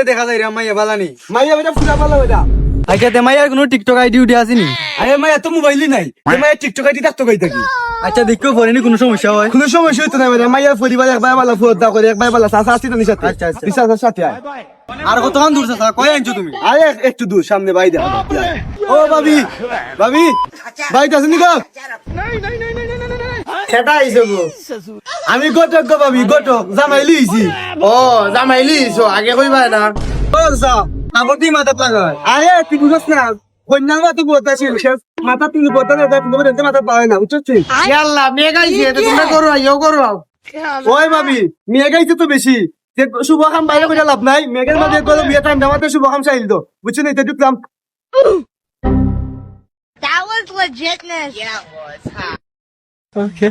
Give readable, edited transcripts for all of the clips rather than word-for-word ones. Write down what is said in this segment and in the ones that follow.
দেখা যায় রে মাইয়া বালানি মাইয়া বেটা ফুলা পালা বেটা আচ্ছা তে মাইয়ার কোনো টিকটক আইডি উঠে আসেনি আরে মাইয়া তো মোবাইলই নাই মাইয়া টিকটক আইডি দেখতো কই থাকি আচ্ছা দেখো পড়েনি কোনো সমস্যা হয় কোনো সমস্যা হইতো না বেটা মাইয়া পরিবার একবার বালা ফুয়া করে একবার বালা সাসা আসতি তো নিশাতে আচ্ছা, আচ্ছা। বিশ্বাসের সাথে আয় আর কতক্ষণ দূর চাচা কই আনছো তুমি আরে একটু দূর সামনে ভাই দেখা ও ভাবি ভাবি ভাই তো আসেনি গো সেটা আইছে গো আমি গটক গো ভাবি গটক জামাইলি হইছি ও জামাইলি ইসো আগে কইবা না ও সা আবার তুই মাথা পাগল আরে তুই বুঝছ না কন্যার মতো বলতা ছিল শেষ মাথা তুমি বলতা না তুমি বলতে মাথা পায় না বুঝছিস ইয়াল্লা মেয়ে গাইছে তোমরা করো আইও করো ওই ভাবি মেয়ে গাইছে তো বেশি যে শুভ কাম বাইরে করে লাভ নাই মেঘের মাঝে গেল বিয়ে টাইম দামাতে শুভ কাম চাইল তো বুঝছেন এটা ঢুকলাম That was legitness. Yeah, it was. ওকে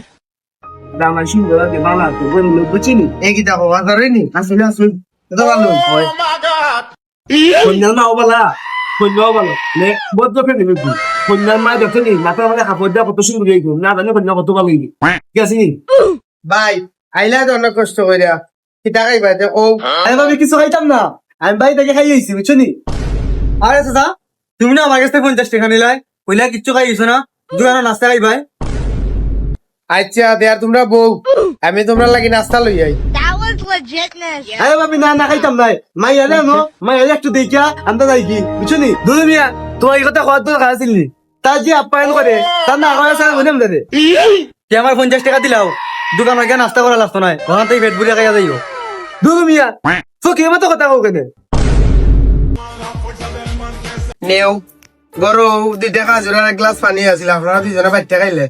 দামা সুন্দর লাগে বালা তো বললো বুঝিনি এই কি দেখো আজারেনি আসলে আসলে এটা ভালো কন্যার মা বালা কন্যা বালা নে বদ্ধ ফেলে দিবি কন্যার মা দেখনি মাথা মানে কাপড় দেওয়া কত সুন্দর হয়ে গেল না জানি কন্যা কত ভালো হয়ে ঠিক আছে ভাই আইলা তো অনেক কষ্ট কইরা কি টাকাই পাইতে ও আরে ভাবি কিছু খাইতাম না আমি বাড়ি থেকে খাই আইছি বুঝছো নি আরে চাচা তুমি না আমার কাছ থেকে 50 টাকা নিলাই কইলা কিচ্ছু খাইছো না দুয়ানো নাস্তা খাই ভাই আচ্ছা দেয়ার তোমরা বউ আমি তোমরা লাগি নাস্তা লই আই That was legitness. আরে ভাবি না না খাইতাম নাই মাই এলে নো মাই এলে একটু দেখিয়া আমরা যাই কি বুঝছো নি দুধ মিয়া তোমার এই কথা খাওয়ার তো খাওয়াছিল নি তার যে আপ্যায়ন করে তার না আগে সারা বলে আমাদের তে আমার 50 টাকা দিলাও দোকান গিয়ে নাস্তা করা লাগতো না ওখান থেকে পেট ভরে খাইয়া যাইও দুধ মিয়া তো কে মতো কথা কও কেন নেও গরু দুইটা খাজুরার এক গ্লাস পানি আছিল আপনারা দুইজনে বাইতে খাইলে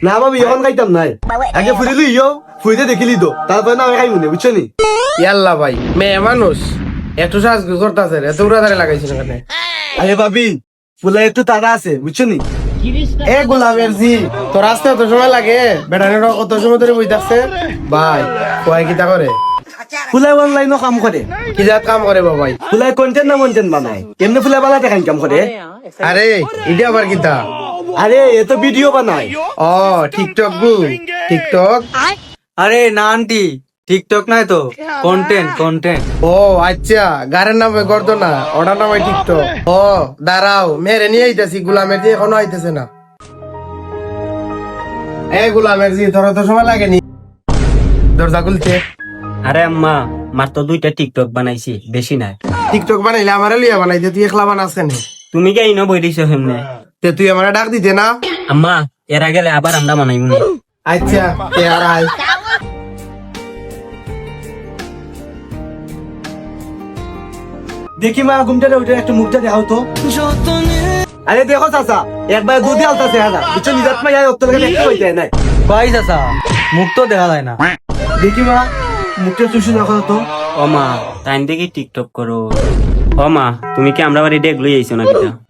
না ভাবি এখন খাইতাম নাই আগে ফুরিলি ইয়ো ফুরিতে দেখিলি তো তারপরে না আমি খাই মনে বুঝছো নি ইয়াল্লা ভাই মেয়ে মানুষ একটু সাজগুজ করতেছে এত উড়াদারে লাগাইছিল কেন আরে ভাবি ফুলা একটু তারা আছে বুঝছো নি এ গোলামের জি তোর আসতে কত সময় লাগে বেটানের কত সময় ধরে বই থাকছে ভাই কয় কিতা করে ফুলাই অনলাইনও কাম করে কি জাত কাম করে বাবাই ফুলাই কন্টেন্ট না কন্টেন্ট বানায় এমনি ফুলাই বালা দেখান কাম করে আরে এটা আবার কিতা আরে এ তো ভিডিও বানায় ও টিকটক গু টিকটক আরে না আন্টি টিকটক নাই তো কন্টেন্ট ও আচ্ছা গারের নামে করতো না ওটার নামে টিকটক ও দাঁড়াও মেরে নিয়ে আইতেছি গোলামের জি এখনো আইতেছে না এ গোলামের জি তোর তো সময় লাগেনি দরজা খুলতে আরে আম্মা মাত্র 2টা টিকটক বানাইছি বেশি নাই টিকটক বানাইলে আমারে লিয়া বানাইতে তুই একলা বানাচ্ছে না তুমি কে ইনো বই দিছো হেমনে তে তুই আমারে ডাক দিতে না আম্মা এরা গেলে আবার আমরা বানাইমু না আচ্ছা তে আর আয় দেখি মা ঘুমটা উঠে একটু মুখটা দেখাও তো আরে দেখো চাচা একবার দুধে আলতাছে হাজা বুঝছো নিজাত মা ইয়ার উত্তর দেখতে হইতে নাই ভাই চাচা মুখ তো দেখা যায় না দেখি মা মুখটা চুষি দেখো তো ও মা টাইম দেখি টিকটক করো ও মা তুমি কি আমরা বাড়ি ডেক লই আইছো না কিটা